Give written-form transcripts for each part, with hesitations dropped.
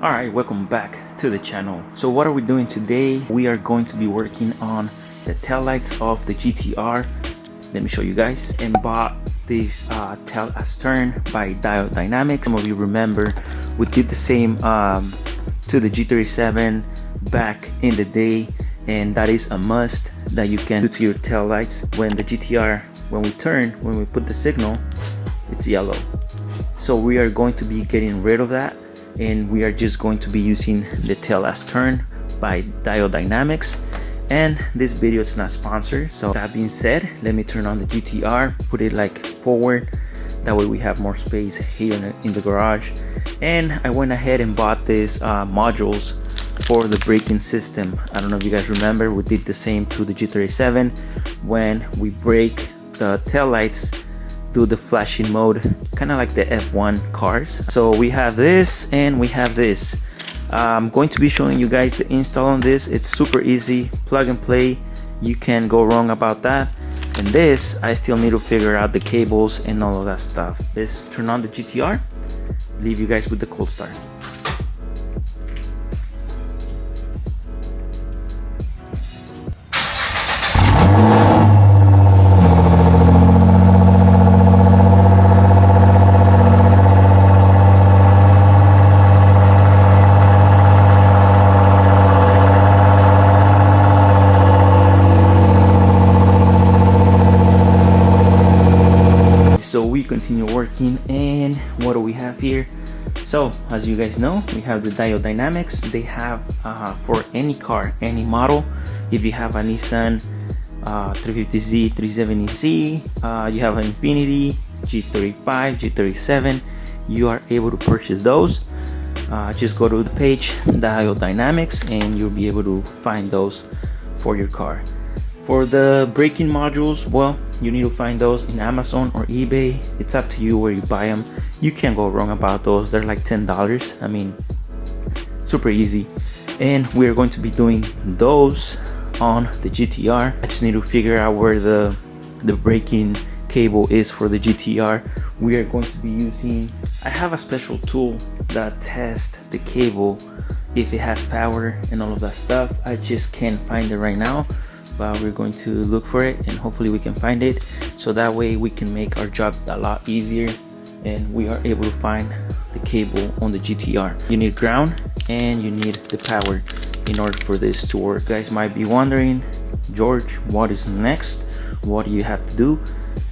Alright, welcome back to the channel. So what are we doing today? We are going to be working on the taillights of the GTR. Let me show you guys. And bought this tail astern by Diode Dynamics. Some of you remember we did the same to the G37 back in the day, and that is a must that you can do to your taillights. When the GTR, when we put the signal, it's yellow. So we are going to be getting rid of that, and we are just going to be using the tail astern by Diode Dynamics. And this video is not sponsored. So that being said, let me turn on the GTR, put it like forward, that way we have more space here in the garage. And I went ahead and bought these modules for the braking system. I don't know if you guys remember, we did the same to the G37 when we brake the tail lights, do the flashing mode, kind of like the F1 cars. So we have this and we have this. I'm going to be showing you guys the install on this. It's super easy, plug and play. You can't go wrong about that. And this, I still need to figure out the cables and all of that stuff. Let's turn on the GTR, leave you guys with the cold start. So we continue working, and what do we have here? So as you guys know, we have the Diode Dynamics. They have for any car, any model. If you have a Nissan 350Z, 370Z, you have an Infiniti, G35, G37, you are able to purchase those. Just go to the page Diode Dynamics and you'll be able to find those for your car. For the braking modules, well, you need to find those in Amazon or eBay. It's up to you where you buy them. You can't go wrong about those. They're like $10. I mean, super easy. And we're going to be doing those on the GTR. I just need to figure out where the braking cable is for the GTR. We are going to be using, I have a special tool that tests the cable if it has power and all of that stuff. I just can't find it right now, but we're going to look for it and hopefully we can find it, so that way we can make our job a lot easier and we are able to find the cable on the GTR. You need ground and you need the power in order for this to work. You guys might be wondering, George, what is next? What do you have to do?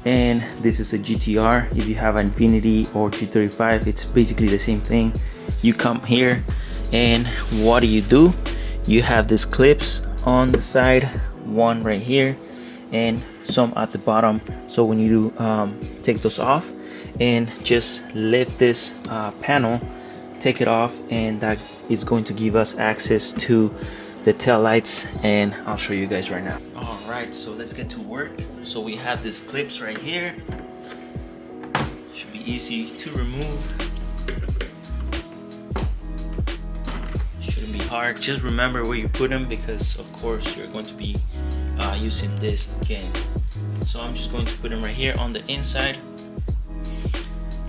And this is a GTR. If you have an Infiniti or G35, it's basically the same thing. You come here and what do? You have these clips on the side, one right here and some at the bottom. So we need to take those off and just lift this panel, take it off, and that is going to give us access to the tail lights, and I'll show you guys right now. All right, so let's get to work. So we have these clips right here. Should be easy to remove. Shouldn't be hard. Just remember where you put them, because of course you're going to be using this again. So I'm just going to put them right here on the inside.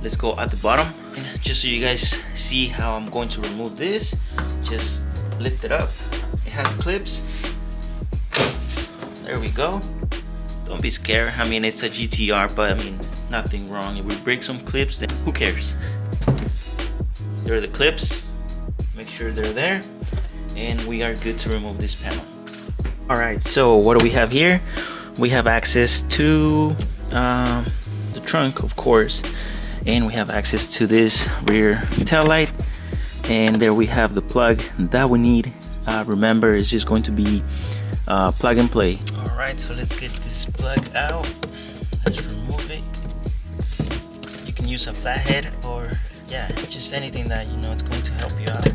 Let's go at the bottom, and just so you guys see how I'm going to remove this, just lift it up. It has clips. There we go. Don't be scared. I mean, it's a GTR, but I mean, nothing wrong. If we break some clips, then who cares? There are the clips. Make sure they're there, and we are good to remove this panel. All right, so what do we have here? We have access to the trunk, of course, and we have access to this rear tail light, and there we have the plug that we need. Remember, it's just going to be plug and play. All right, so let's get this plug out. Let's remove it. You can use a flathead or yeah, just anything that you know it's going to help you out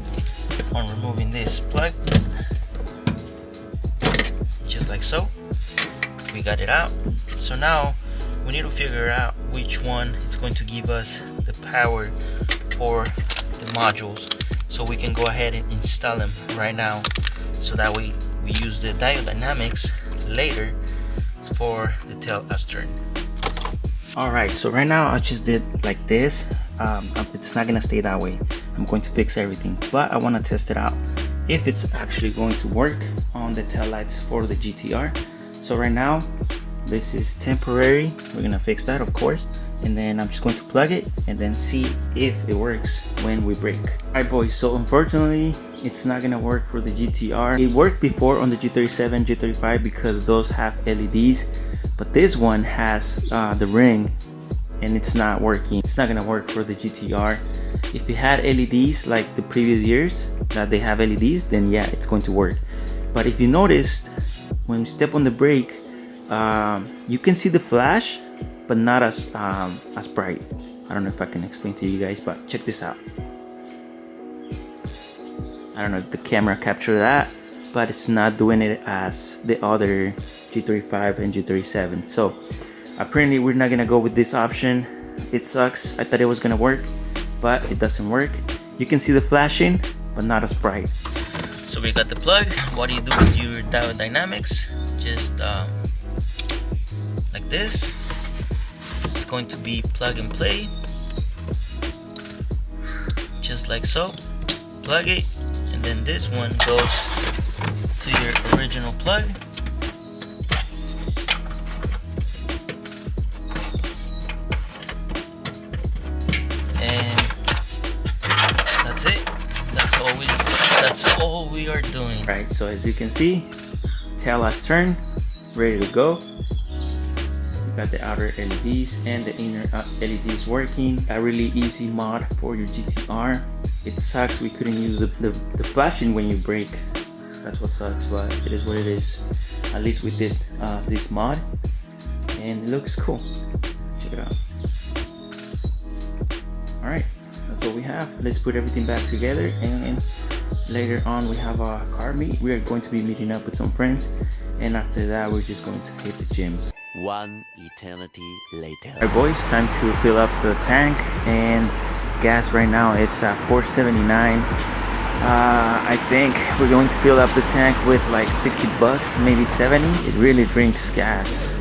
on removing this plug. Just like so. We got it out. So now we need to figure out which one is going to give us the power for the modules, so we can go ahead and install them right now, so that way we use the Diode Dynamics later for the tail astern. Alright, so right now I just did like this. It's not gonna stay that way. I'm going to fix everything, but I want to test it out if it's actually going to work on the taillights for the GTR. So right now this is temporary, we're gonna fix that of course, and then I'm just going to plug it and then see if it works when we brake. Alright boys, so unfortunately it's not gonna work for the GTR. It worked before on the G37, G35 because those have LEDs, but this one has the ring and it's not working. It's not gonna work for the GTR. If it had LEDs like the previous years that they have LEDs, then yeah, it's going to work. But if you noticed, when you step on the brake, you can see the flash, but not as bright. I don't know if I can explain to you guys, but check this out. I don't know if the camera captured that, but it's not doing it as the other G35 and G37. So apparently we're not gonna go with this option. It sucks. I thought it was gonna work, but it doesn't work. You can see the flashing, but not as bright. So we got the plug. What do you do with your diode dynamics? Just like this. It's going to be plug and play, just like so. Plug it, and then this one goes to your original plug. And that's it. That's all we are doing. Right, so as you can see, tail lights turn, ready to go. Got the outer LEDs and the inner LEDs working. A really easy mod for your GTR. It sucks we couldn't use the flashing when you brake. That's what sucks, but it is what it is. At least we did this mod and it looks cool. Check it out. Alright, that's all we have. Let's put everything back together, and later on we have a car meet. We are going to be meeting up with some friends, and after that we're just going to hit the gym. One eternity later. Alright boys, time to fill up the tank, and gas right now it's at 479. I think we're going to fill up the tank with like 60 bucks, maybe 70. It really drinks gas.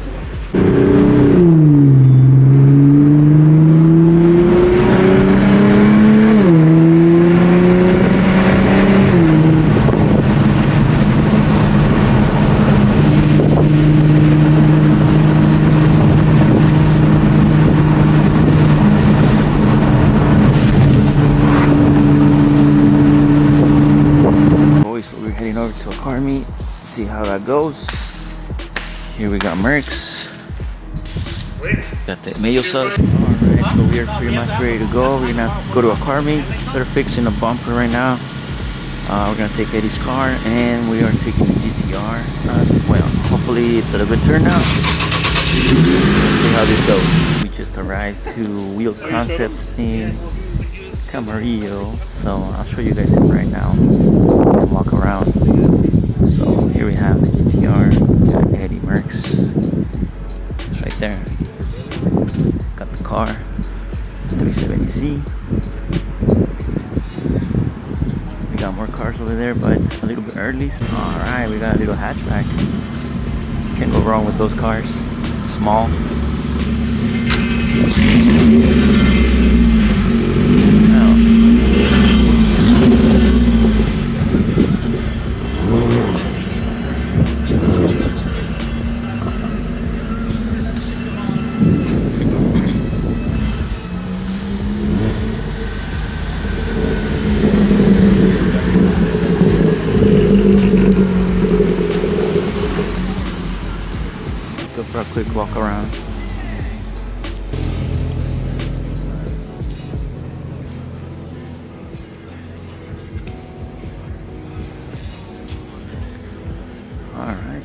To a car meet, see how that goes. Here we got Mercs, got the mayo sauce. Alright, so we are pretty much ready to go. We're gonna go to a car meet. They're fixing a bumper right now. We're gonna take Eddie's car, and we are taking the GTR as well. Hopefully it's a good turnout. Let's see how this goes. We just arrived to Wheel Concepts in Camarillo, so I'll show you guys it right now. You can walk around. So here we have the GTR, got Eddie Mercs, it's right there. Got the car, 370Z. We got more cars over there, but it's a little bit early. So, alright, we got a little hatchback. Can't go wrong with those cars. Small. Let's go for a quick walk around. Alright.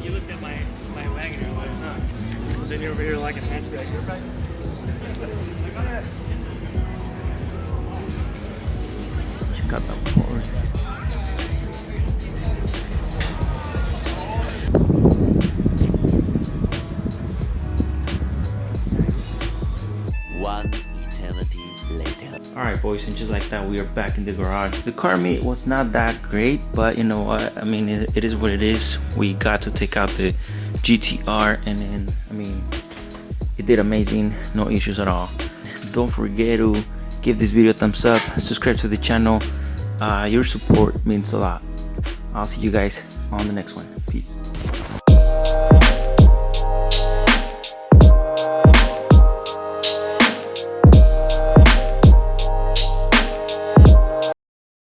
You looked at my wagon and you're like, huh? Then you're over here like a hatchback. You're right. Check out that board. One eternity later. Alright boys, and just like that we are back in the garage. The car meet was not that great, but you know what, I mean it is what it is. We got to take out the GTR, and then I mean It did amazing, no issues at all. Don't forget to give this video a thumbs up, subscribe to the channel. Your support means a lot. I'll see you guys on the next one. Peace.